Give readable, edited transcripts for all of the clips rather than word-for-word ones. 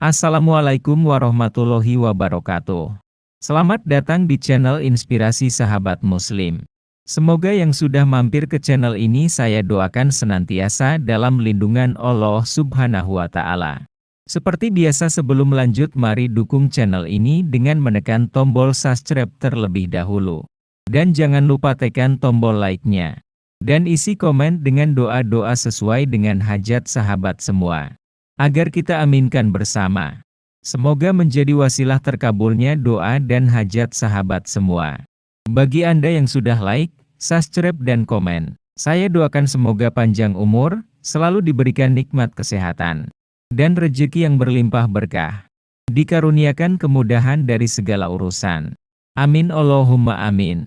Assalamualaikum warahmatullahi wabarakatuh. Selamat datang di channel Inspirasi Sahabat Muslim. Semoga yang sudah mampir ke channel ini saya doakan senantiasa dalam lindungan Allah Subhanahu wa Ta'ala. Seperti biasa, sebelum lanjut, mari dukung channel ini dengan menekan tombol subscribe terlebih dahulu. Dan jangan lupa tekan tombol like-nya. Dan isi komen dengan doa-doa sesuai dengan hajat sahabat semua, agar kita aminkan bersama. Semoga menjadi wasilah terkabulnya doa dan hajat sahabat semua. Bagi Anda yang sudah like, subscribe dan komen, saya doakan semoga panjang umur, selalu diberikan nikmat kesehatan, dan rezeki yang berlimpah berkah. Dikaruniakan kemudahan dari segala urusan. Amin Allahumma amin.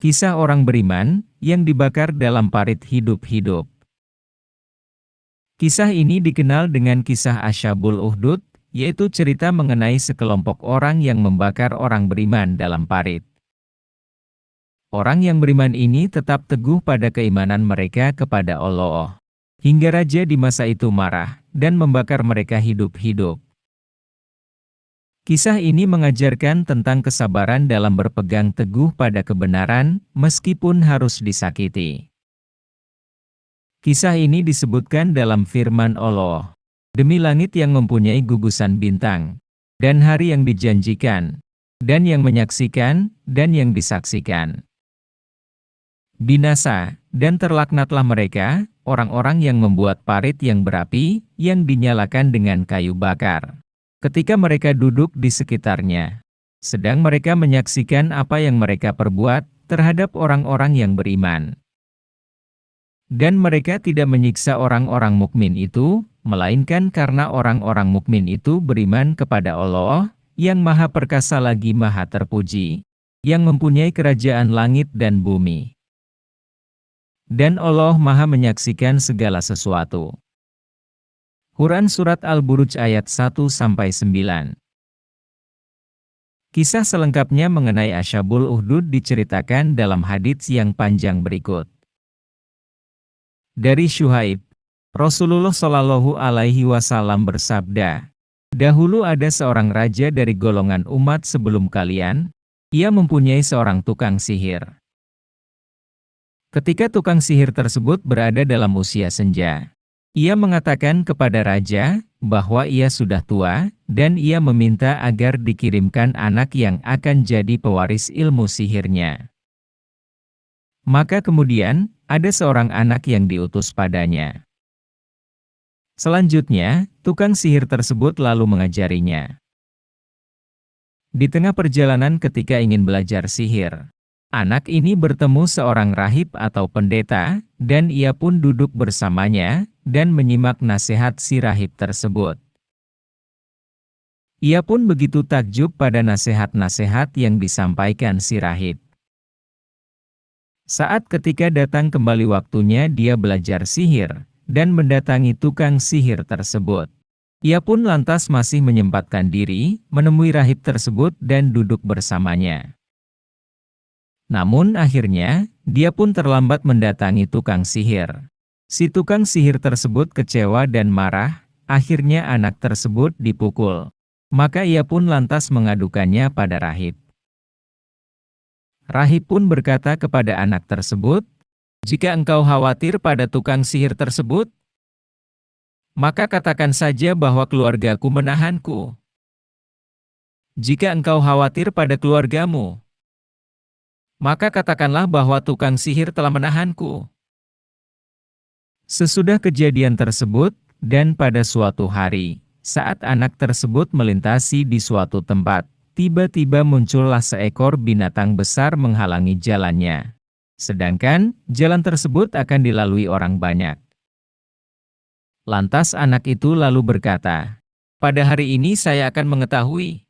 Kisah orang beriman, yang dibakar dalam parit hidup-hidup. Kisah ini dikenal dengan kisah Ashabul Uhdud, yaitu cerita mengenai sekelompok orang yang membakar orang beriman dalam parit. Orang yang beriman ini tetap teguh pada keimanan mereka kepada Allah, hingga raja di masa itu marah, dan membakar mereka hidup-hidup. Kisah ini mengajarkan tentang kesabaran dalam berpegang teguh pada kebenaran, meskipun harus disakiti. Kisah ini disebutkan dalam firman Allah, "Demi langit yang mempunyai gugusan bintang, dan hari yang dijanjikan, dan yang menyaksikan, dan yang disaksikan. Binasa, dan terlaknatlah mereka, orang-orang yang membuat parit yang berapi, yang dinyalakan dengan kayu bakar, ketika mereka duduk di sekitarnya, sedang mereka menyaksikan apa yang mereka perbuat terhadap orang-orang yang beriman. Dan mereka tidak menyiksa orang-orang mukmin itu, melainkan karena orang-orang mukmin itu beriman kepada Allah, yang Maha Perkasa lagi Maha Terpuji, yang mempunyai kerajaan langit dan bumi. Dan Allah Maha menyaksikan segala sesuatu." Quran Surat Al-Buruj ayat 1-9. Kisah selengkapnya mengenai Ashabul Uhdud diceritakan dalam hadits yang panjang berikut. Dari Syuhaib, Rasulullah Shallallahu Alaihi Wasallam bersabda, "Dahulu ada seorang raja dari golongan umat sebelum kalian, ia mempunyai seorang tukang sihir. Ketika tukang sihir tersebut berada dalam usia senja, ia mengatakan kepada raja bahwa ia sudah tua, dan ia meminta agar dikirimkan anak yang akan jadi pewaris ilmu sihirnya. Maka kemudian, ada seorang anak yang diutus padanya. Selanjutnya, tukang sihir tersebut lalu mengajarinya. Di tengah perjalanan ketika ingin belajar sihir, anak ini bertemu seorang rahib atau pendeta, dan ia pun duduk bersamanya, dan menyimak nasihat si rahib tersebut. Ia pun begitu takjub pada nasihat-nasihat yang disampaikan si rahib. Saat ketika datang kembali waktunya dia belajar sihir, dan mendatangi tukang sihir tersebut. Ia pun lantas masih menyempatkan diri, menemui rahib tersebut dan duduk bersamanya. Namun akhirnya, dia pun terlambat mendatangi tukang sihir. Si tukang sihir tersebut kecewa dan marah, akhirnya anak tersebut dipukul. Maka ia pun lantas mengadukannya pada rahib. Rahib pun berkata kepada anak tersebut, "Jika engkau khawatir pada tukang sihir tersebut, maka katakan saja bahwa keluargaku menahanku. Jika engkau khawatir pada keluargamu, maka katakanlah bahwa tukang sihir telah menahanku." Sesudah kejadian tersebut, dan pada suatu hari, saat anak tersebut melintasi di suatu tempat, tiba-tiba muncullah seekor binatang besar menghalangi jalannya. Sedangkan, jalan tersebut akan dilalui orang banyak. Lantas anak itu lalu berkata, "Pada hari ini saya akan mengetahui,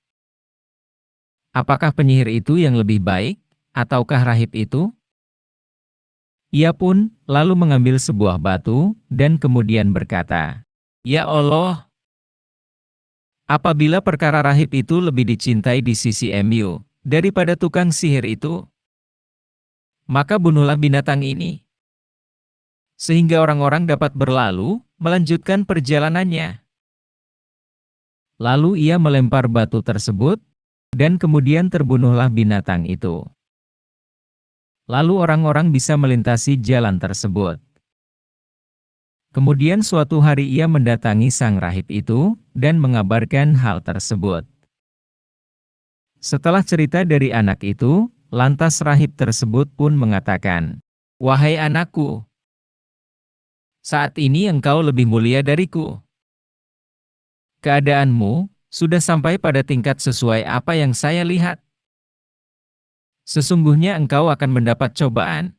apakah penyihir itu yang lebih baik, ataukah rahib itu?" Ia pun lalu mengambil sebuah batu, dan kemudian berkata, "Ya Allah, apabila perkara rahib itu lebih dicintai di sisi MU daripada tukang sihir itu, maka bunuhlah binatang ini, sehingga orang-orang dapat berlalu, melanjutkan perjalanannya." Lalu ia melempar batu tersebut, dan kemudian terbunuhlah binatang itu. Lalu orang-orang bisa melintasi jalan tersebut. Kemudian suatu hari ia mendatangi sang rahib itu, dan mengabarkan hal tersebut. Setelah cerita dari anak itu, lantas rahib tersebut pun mengatakan, "Wahai anakku, saat ini engkau lebih mulia dariku. Keadaanmu sudah sampai pada tingkat sesuai apa yang saya lihat. Sesungguhnya engkau akan mendapat cobaan.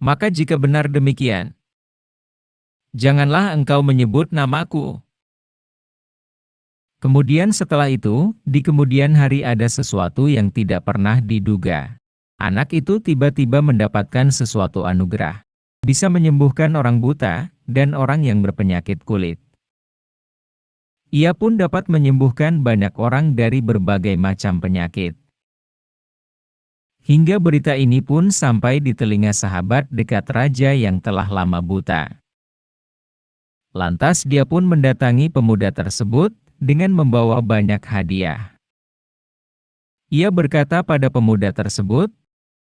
Maka jika benar demikian, janganlah engkau menyebut namaku." Kemudian setelah itu, di kemudian hari ada sesuatu yang tidak pernah diduga. Anak itu tiba-tiba mendapatkan sesuatu anugerah. Bisa menyembuhkan orang buta, dan orang yang berpenyakit kulit. Ia pun dapat menyembuhkan banyak orang dari berbagai macam penyakit. Hingga berita ini pun sampai di telinga sahabat dekat raja yang telah lama buta. Lantas dia pun mendatangi pemuda tersebut, dengan membawa banyak hadiah. Ia berkata pada pemuda tersebut,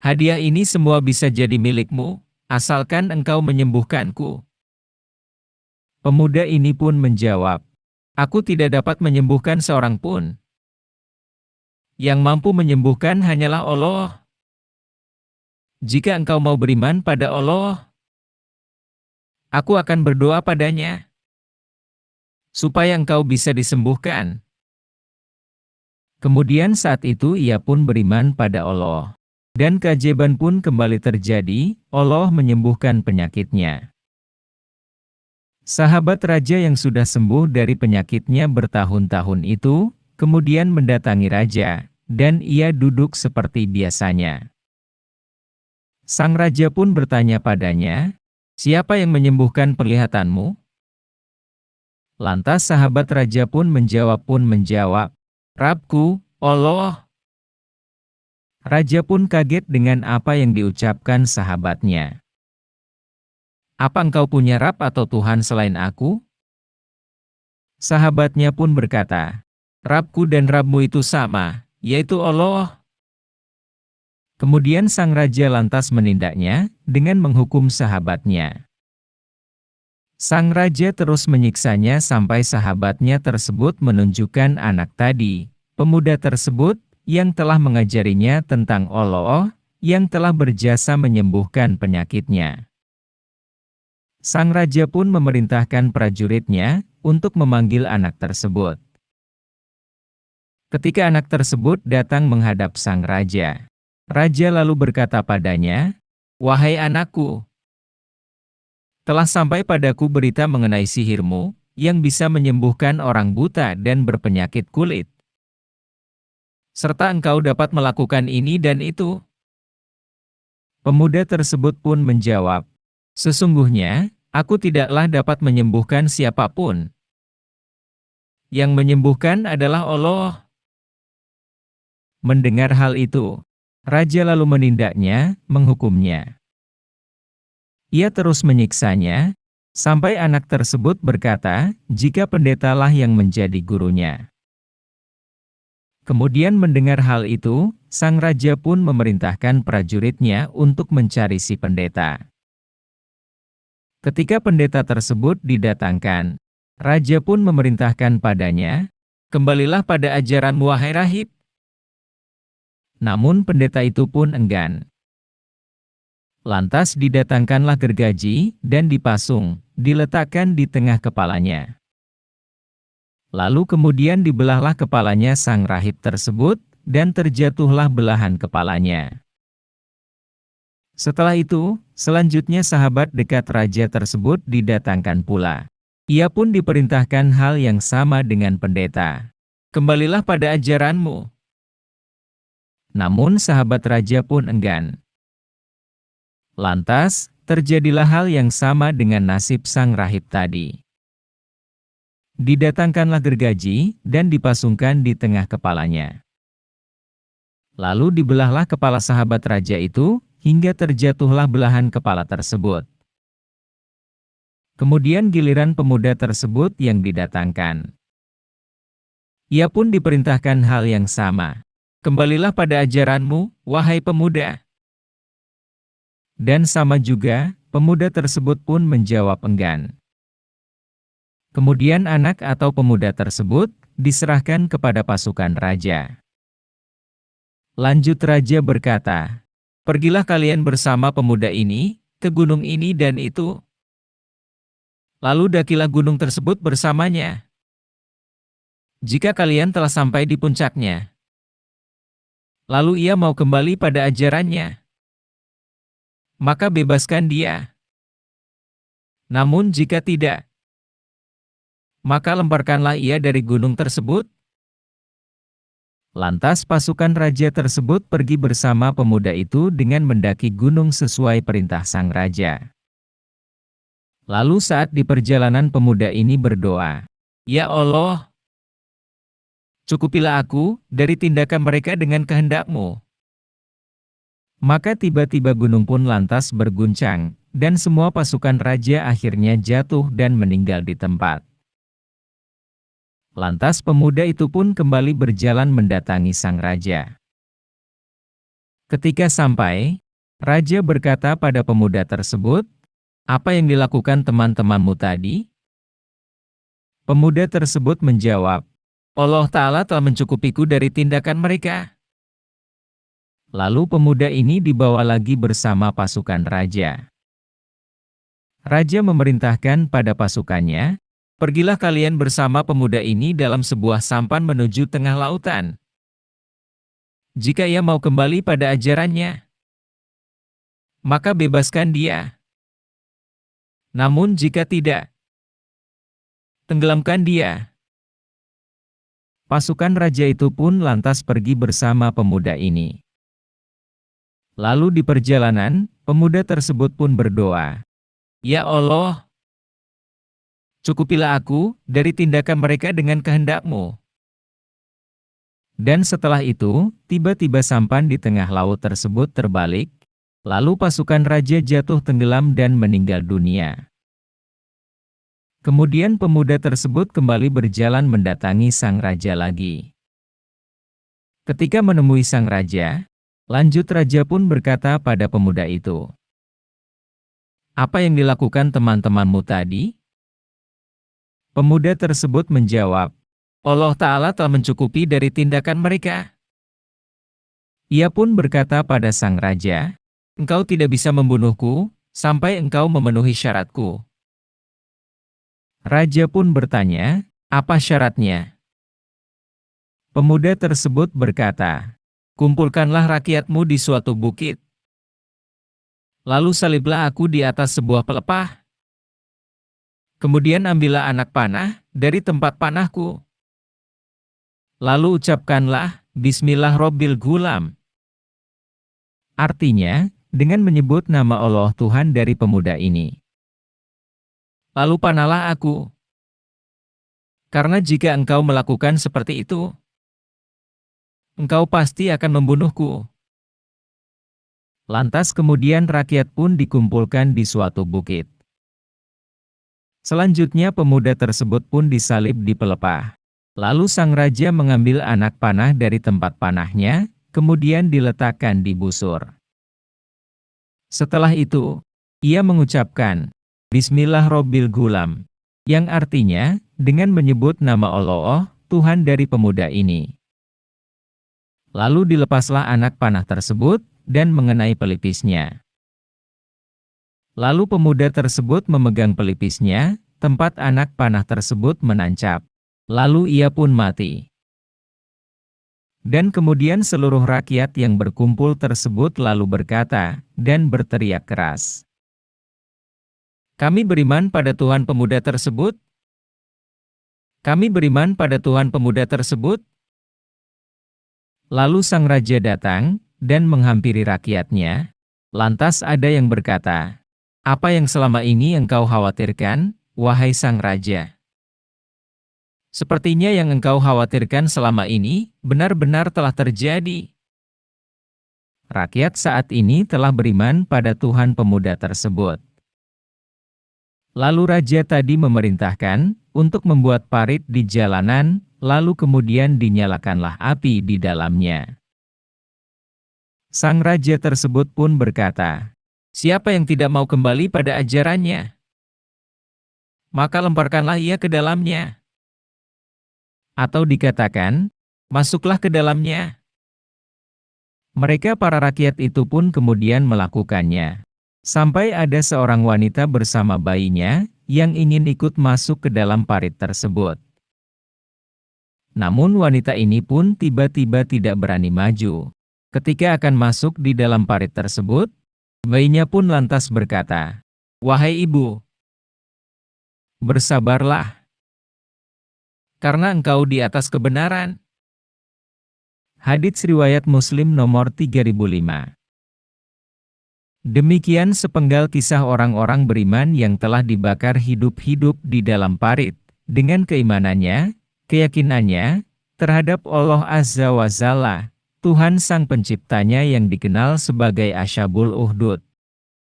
"Hadiah ini semua bisa jadi milikmu, asalkan engkau menyembuhkanku." Pemuda ini pun menjawab, "Aku tidak dapat menyembuhkan seorang pun. Yang mampu menyembuhkan hanyalah Allah. Jika engkau mau beriman pada Allah, aku akan berdoa padanya, supaya engkau bisa disembuhkan." Kemudian saat itu ia pun beriman pada Allah. Dan keajaiban pun kembali terjadi, Allah menyembuhkan penyakitnya. Sahabat raja yang sudah sembuh dari penyakitnya bertahun-tahun itu, kemudian mendatangi raja, dan ia duduk seperti biasanya. Sang raja pun bertanya padanya, "Siapa yang menyembuhkan penglihatanmu?" Lantas sahabat raja pun menjawab, "Rabku, Allah." Raja pun kaget dengan apa yang diucapkan sahabatnya. "Apa engkau punya Rab atau Tuhan selain aku?" Sahabatnya pun berkata, "Rabku dan Rabmu itu sama, yaitu Allah." Kemudian sang raja lantas menindaknya, dengan menghukum sahabatnya. Sang raja terus menyiksanya sampai sahabatnya tersebut menunjukkan anak tadi, pemuda tersebut, yang telah mengajarinya tentang Allah, yang telah berjasa menyembuhkan penyakitnya. Sang raja pun memerintahkan prajuritnya, untuk memanggil anak tersebut. Ketika anak tersebut datang menghadap sang raja, raja lalu berkata padanya, "Wahai anakku, telah sampai padaku berita mengenai sihirmu, yang bisa menyembuhkan orang buta dan berpenyakit kulit. Serta engkau dapat melakukan ini dan itu." Pemuda tersebut pun menjawab, "Sesungguhnya, aku tidaklah dapat menyembuhkan siapapun. Yang menyembuhkan adalah Allah." Mendengar hal itu, raja lalu menindaknya, menghukumnya. Ia terus menyiksanya, sampai anak tersebut berkata, jika pendetalah yang menjadi gurunya. Kemudian mendengar hal itu, sang raja pun memerintahkan prajuritnya untuk mencari si pendeta. Ketika pendeta tersebut didatangkan, raja pun memerintahkan padanya, "Kembalilah pada ajaranmu wahai rahib." Namun pendeta itu pun enggan. Lantas didatangkanlah gergaji, dan dipasung, diletakkan di tengah kepalanya. Lalu kemudian dibelahlah kepalanya sang rahib tersebut, dan terjatuhlah belahan kepalanya. Setelah itu, selanjutnya sahabat dekat raja tersebut didatangkan pula. Ia pun diperintahkan hal yang sama dengan pendeta. "Kembalilah pada ajaranmu." Namun sahabat raja pun enggan. Lantas, terjadilah hal yang sama dengan nasib sang rahib tadi. Didatangkanlah gergaji, dan dipasungkan di tengah kepalanya. Lalu dibelahlah kepala sahabat raja itu, hingga terjatuhlah belahan kepala tersebut. Kemudian giliran pemuda tersebut yang didatangkan. Ia pun diperintahkan hal yang sama. Kembalilah pada ajaranmu, wahai pemuda. Dan sama juga, pemuda tersebut pun menjawab enggan. Kemudian anak atau pemuda tersebut diserahkan kepada pasukan raja. Lanjut raja berkata, "Pergilah kalian bersama pemuda ini, ke gunung ini dan itu. Lalu dakilah gunung tersebut bersamanya. Jika kalian telah sampai di puncaknya, lalu ia mau kembali pada ajarannya, maka bebaskan dia. Namun jika tidak, maka lemparkanlah ia dari gunung tersebut." Lantas pasukan raja tersebut pergi bersama pemuda itu dengan mendaki gunung sesuai perintah sang raja. Lalu saat di perjalanan pemuda ini berdoa, "Ya Allah, cukupilah aku dari tindakan mereka dengan kehendak-Mu." Maka tiba-tiba gunung pun lantas berguncang, dan semua pasukan raja akhirnya jatuh dan meninggal di tempat. Lantas pemuda itu pun kembali berjalan mendatangi sang raja. Ketika sampai, raja berkata pada pemuda tersebut, "Apa yang dilakukan teman-temanmu tadi?" Pemuda tersebut menjawab, "Allah Ta'ala telah mencukupiku dari tindakan mereka." Lalu pemuda ini dibawa lagi bersama pasukan raja. Raja memerintahkan pada pasukannya, "Pergilah kalian bersama pemuda ini dalam sebuah sampan menuju tengah lautan. Jika ia mau kembali pada ajarannya, maka bebaskan dia. Namun jika tidak, tenggelamkan dia." Pasukan raja itu pun lantas pergi bersama pemuda ini. Lalu di perjalanan, pemuda tersebut pun berdoa, "Ya Allah, cukupilah aku dari tindakan mereka dengan kehendak-Mu." Dan setelah itu, tiba-tiba sampan di tengah laut tersebut terbalik, lalu pasukan raja jatuh tenggelam dan meninggal dunia. Kemudian pemuda tersebut kembali berjalan mendatangi sang raja lagi. Ketika menemui sang raja, lanjut raja pun berkata pada pemuda itu, "Apa yang dilakukan teman-temanmu tadi?" Pemuda tersebut menjawab, "Allah Ta'ala telah mencukupi dari tindakan mereka." Ia pun berkata pada sang raja, "Engkau tidak bisa membunuhku, sampai engkau memenuhi syaratku." Raja pun bertanya, "Apa syaratnya?" Pemuda tersebut berkata, "Kumpulkanlah rakyatmu di suatu bukit. Lalu saliblah aku di atas sebuah pelepah. Kemudian ambillah anak panah dari tempat panahku. Lalu ucapkanlah, Bismillah Robbil Gulam." Artinya, dengan menyebut nama Allah Tuhan dari pemuda ini. "Lalu panahlah aku. Karena jika engkau melakukan seperti itu, engkau pasti akan membunuhku." Lantas kemudian rakyat pun dikumpulkan di suatu bukit. Selanjutnya pemuda tersebut pun disalib di pelepah. Lalu sang raja mengambil anak panah dari tempat panahnya, kemudian diletakkan di busur. Setelah itu, ia mengucapkan, Bismillah Robbil Gulam, yang artinya, dengan menyebut nama Allah, Tuhan dari pemuda ini. Lalu dilepaslah anak panah tersebut, dan mengenai pelipisnya. Lalu pemuda tersebut memegang pelipisnya, tempat anak panah tersebut menancap. Lalu ia pun mati. Dan kemudian seluruh rakyat yang berkumpul tersebut lalu berkata, dan berteriak keras, "Kami beriman pada Tuhan pemuda tersebut. Kami beriman pada Tuhan pemuda tersebut." Lalu sang raja datang, dan menghampiri rakyatnya. Lantas ada yang berkata, "Apa yang selama ini engkau khawatirkan, wahai sang raja? Sepertinya yang engkau khawatirkan selama ini, benar-benar telah terjadi." Rakyat saat ini telah beriman pada Tuhan pemuda tersebut. Lalu raja tadi memerintahkan, untuk membuat parit di jalanan, lalu kemudian dinyalakanlah api di dalamnya. Sang raja tersebut pun berkata, "Siapa yang tidak mau kembali pada ajarannya? Maka lemparkanlah ia ke dalamnya." Atau dikatakan, "Masuklah ke dalamnya." Mereka para rakyat itu pun kemudian melakukannya. Sampai ada seorang wanita bersama bayinya, yang ingin ikut masuk ke dalam parit tersebut. Namun wanita ini pun tiba-tiba tidak berani maju. Ketika akan masuk di dalam parit tersebut, bayinya pun lantas berkata, "Wahai ibu, bersabarlah, karena engkau di atas kebenaran." Hadits riwayat Muslim nomor 3005. Demikian sepenggal kisah orang-orang beriman yang telah dibakar hidup-hidup di dalam parit, dengan keimanannya, keyakinannya, terhadap Allah Azza wa Jalla, Tuhan Sang Penciptanya yang dikenal sebagai Asyabul Uhdud.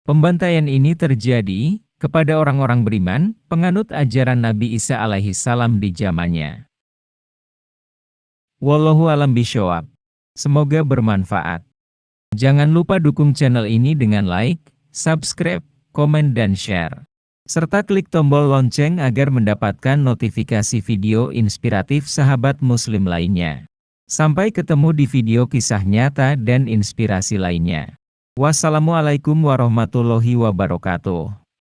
Pembantaian ini terjadi kepada orang-orang beriman, penganut ajaran Nabi Isa alaihi salam di zamannya. Wallahu a'lam bishawab. Semoga bermanfaat. Jangan lupa dukung channel ini dengan like, subscribe, komen dan share. Serta klik tombol lonceng agar mendapatkan notifikasi video inspiratif sahabat muslim lainnya. Sampai ketemu di video kisah nyata dan inspirasi lainnya. Wassalamualaikum warahmatullahi wabarakatuh.